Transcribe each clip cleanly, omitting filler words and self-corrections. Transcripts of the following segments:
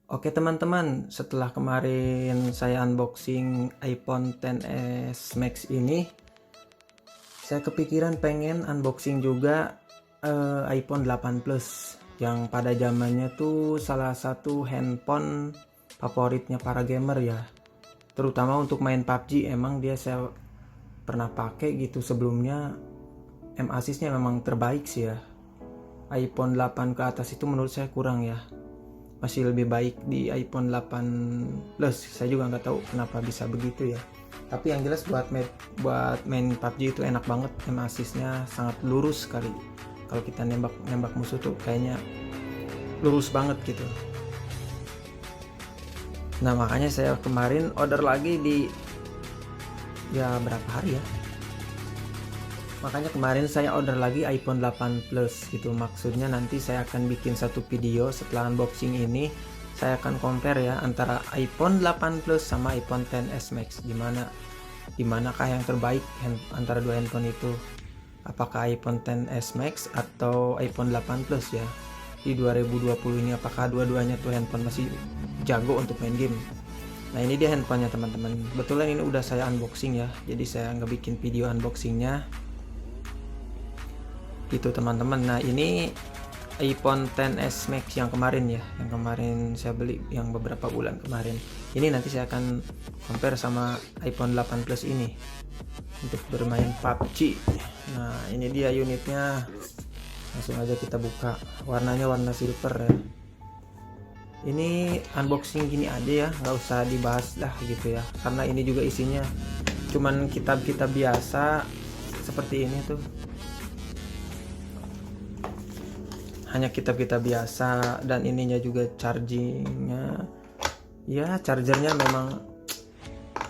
Oke teman-teman, setelah kemarin saya unboxing iPhone XS Max ini, saya kepikiran pengen unboxing juga iPhone 8 Plus yang pada zamannya tuh salah satu handphone favoritnya para gamer ya. Terutama untuk main PUBG, emang dia saya pernah pakai gitu sebelumnya. M-Asisnya memang terbaik sih ya. iPhone 8 ke atas itu menurut saya kurang ya. Masih lebih baik di iPhone 8 Plus. Saya juga nggak tahu kenapa bisa begitu ya. Tapi yang jelas buat main PUBG itu enak banget. M-Assist-nya sangat lurus sekali. Kalau kita nembak musuh tuh kayaknya lurus banget gitu. Nah makanya saya kemarin order lagi di berapa hari ya. Makanya kemarin saya order lagi iPhone 8 Plus gitu. Maksudnya nanti saya akan bikin satu video setelah unboxing ini. Saya akan compare ya antara iPhone 8 Plus sama iPhone XS Max. Dimanakah yang terbaik antara dua handphone itu? Apakah iPhone XS Max atau iPhone 8 Plus ya? Di 2020 ini apakah dua-duanya tuh handphone masih jago untuk main game? Nah ini dia handphonenya teman-teman. Betulan ini udah saya unboxing ya. Jadi saya nggak bikin video unboxingnya gitu teman-teman. Nah ini iPhone XS Max yang kemarin ya, yang kemarin saya beli yang beberapa bulan kemarin. Ini nanti saya akan compare sama iPhone 8 Plus ini untuk bermain PUBG. Nah ini dia unitnya, langsung aja kita buka. Warnanya warna silver ya. Ini unboxing gini aja ya, nggak usah dibahas lah gitu ya, karena ini juga isinya cuman kitab-kitab biasa seperti ini tuh. Hanya kitab-kitab biasa, dan ininya juga chargingnya ya, chargernya memang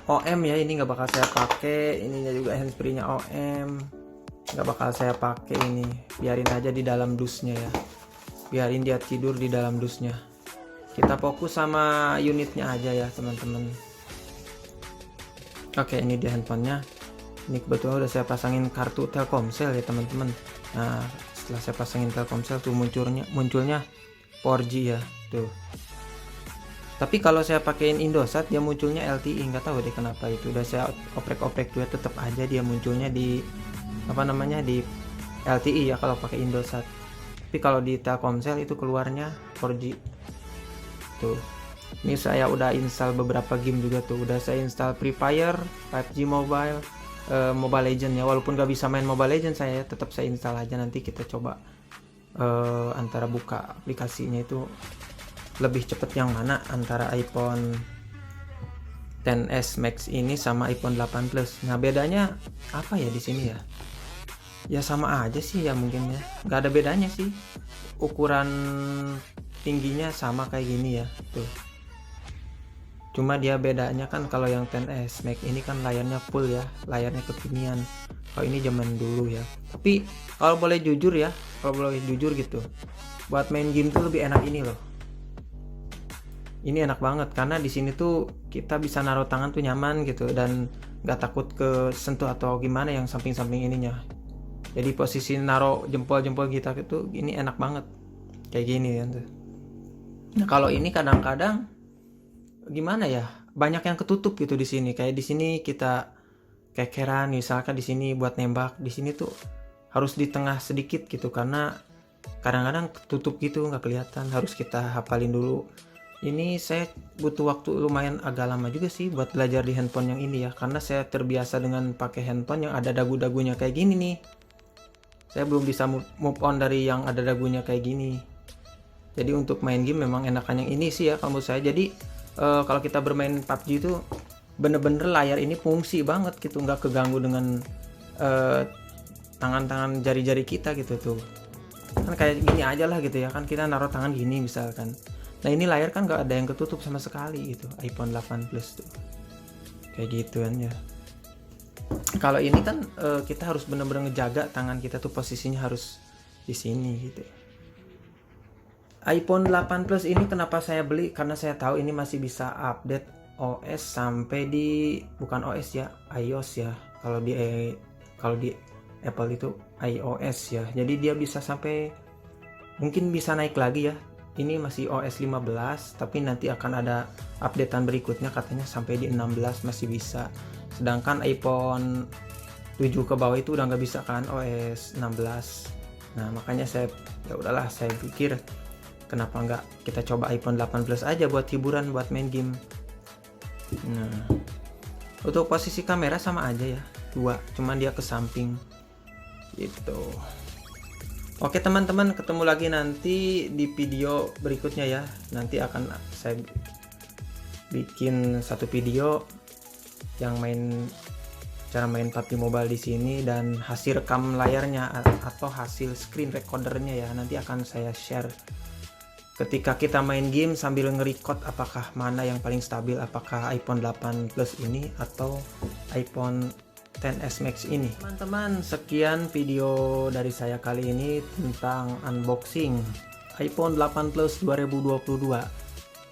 OM ya. Ini nggak bakal saya pakai. Ininya juga handsfree nya OM, nggak bakal saya pakai ini. Biarin aja di dalam dusnya ya, biarin dia tidur di dalam dusnya. Kita fokus sama unitnya aja ya teman-teman. Oke, ini dia handphonenya. Ini kebetulan udah saya pasangin kartu Telkomsel ya teman-teman. Nah setelah saya pasangin Telkomsel tuh munculnya 4G ya tuh. Tapi kalau saya pakein Indosat dia munculnya LTE, nggak tahu deh kenapa itu. Udah saya oprek-oprek juga tetap aja dia munculnya di di LTE ya kalau pakai Indosat. Tapi kalau di Telkomsel itu keluarnya 4G tuh. Ini saya udah install beberapa game juga tuh. Udah saya install Free Fire, PUBG Mobile, Mobile Legends ya. Walaupun gak bisa main Mobile Legends saya tetap saya install aja. Nanti kita coba antara buka aplikasinya itu lebih cepet yang mana antara iPhone XS Max ini sama iPhone 8 Plus. Nah bedanya apa ya di sini ya? Ya sama aja sih ya mungkin ya. Gak ada bedanya sih. Ukuran tingginya sama kayak gini ya tuh. Cuma dia bedanya kan kalau yang XS Max ini kan layarnya full ya, layarnya kekinian. Kalau ini zaman dulu ya. Tapi kalau boleh jujur ya, kalau boleh jujur gitu, buat main game tuh lebih enak ini loh. Ini enak banget karena di sini tuh kita bisa naruh tangan tuh nyaman gitu, dan nggak takut ke sentuh atau gimana yang samping-samping ininya. Jadi posisi naruh jempol-jempol kita itu ini enak banget kayak gini kan tuh. Nah kalau ini kadang-kadang gimana ya, banyak yang ketutup gitu di sini. Kayak di sini kita kekeran misalkan di sini buat nembak, di sini tuh harus di tengah sedikit gitu karena kadang-kadang ketutup gitu nggak kelihatan, harus kita hafalin dulu. Ini saya butuh waktu lumayan agak lama juga sih buat belajar di handphone yang ini ya, karena saya terbiasa dengan pakai handphone yang ada dagu-dagunya kayak gini nih. Saya belum bisa move on dari yang ada dagunya kayak gini. Jadi untuk main game memang enakan yang ini sih ya kalau menurut saya. Jadi kalau kita bermain PUBG itu bener-bener layar ini fungsi banget gitu, nggak keganggu dengan tangan-tangan jari-jari kita gitu tuh. Kan kayak gini aja lah gitu ya, kan kita naruh tangan gini misalkan. Nah ini layar kan nggak ada yang ketutup sama sekali gitu, iPhone 8 Plus tuh kayak gitu kan ya. Kalau ini kan kita harus bener-bener ngejaga tangan kita tuh posisinya harus di sini gitu. iPhone 8 Plus ini kenapa saya beli? Karena saya tahu ini masih bisa update OS sampai di, bukan OS ya, iOS ya. Kalau di Apple itu iOS ya. Jadi dia bisa sampai, mungkin bisa naik lagi ya ini masih OS 15, tapi nanti akan ada updatean berikutnya katanya sampai di 16 masih bisa. Sedangkan iPhone 7 ke bawah itu udah nggak bisa kan OS 16. Nah makanya saya ya udahlah, saya pikir kenapa nggak kita coba iPhone 8 Plus aja buat hiburan, buat main game. Nah untuk posisi kamera sama aja ya, 2, cuman dia ke samping gitu. Oke teman-teman, ketemu lagi nanti di video berikutnya ya. Nanti akan saya bikin satu video yang cara main PUBG Mobile di sini, dan hasil rekam layarnya atau hasil screen recordernya ya nanti akan saya share ketika kita main game sambil nge-record apakah mana yang paling stabil, apakah iPhone 8 Plus ini atau iPhone XS Max ini. Teman-teman, sekian video dari saya kali ini tentang unboxing iPhone 8 Plus 2022.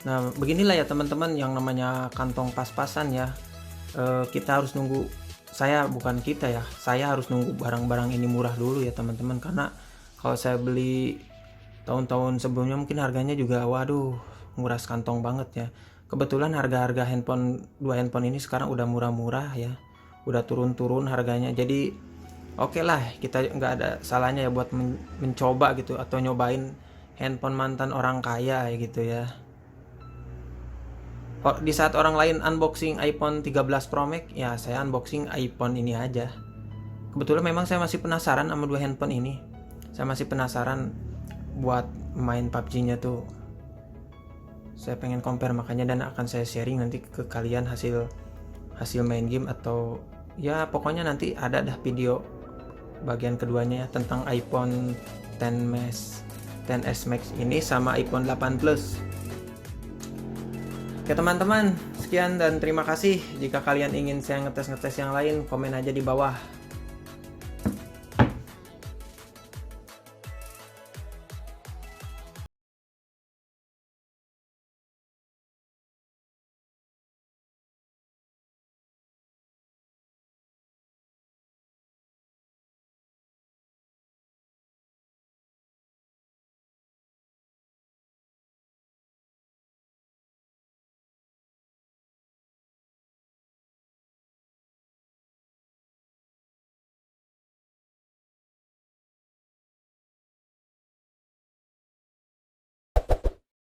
Nah beginilah ya teman-teman yang namanya kantong pas-pasan ya. Kita harus nunggu, saya harus nunggu barang-barang ini murah dulu ya teman-teman, karena kalau saya beli tahun-tahun sebelumnya mungkin harganya juga waduh nguras kantong banget ya. Kebetulan harga-harga dua handphone ini sekarang udah murah-murah ya, udah turun-turun harganya. Jadi oke lah, kita nggak ada salahnya ya buat mencoba gitu atau nyobain handphone mantan orang kaya gitu ya. Di saat orang lain unboxing iPhone 13 Pro Max, ya saya unboxing iPhone ini aja. Kebetulan memang saya masih penasaran sama dua handphone ini. Saya masih penasaran buat main PUBG-nya tuh. Saya pengen compare makanya, dan akan saya sharing nanti ke kalian hasil main game, atau ya pokoknya nanti ada dah video bagian keduanya ya tentang iPhone XS Max ini sama iPhone 8 Plus. Oke teman-teman, sekian dan terima kasih. Jika kalian ingin saya ngetes yang lain, komen aja di bawah.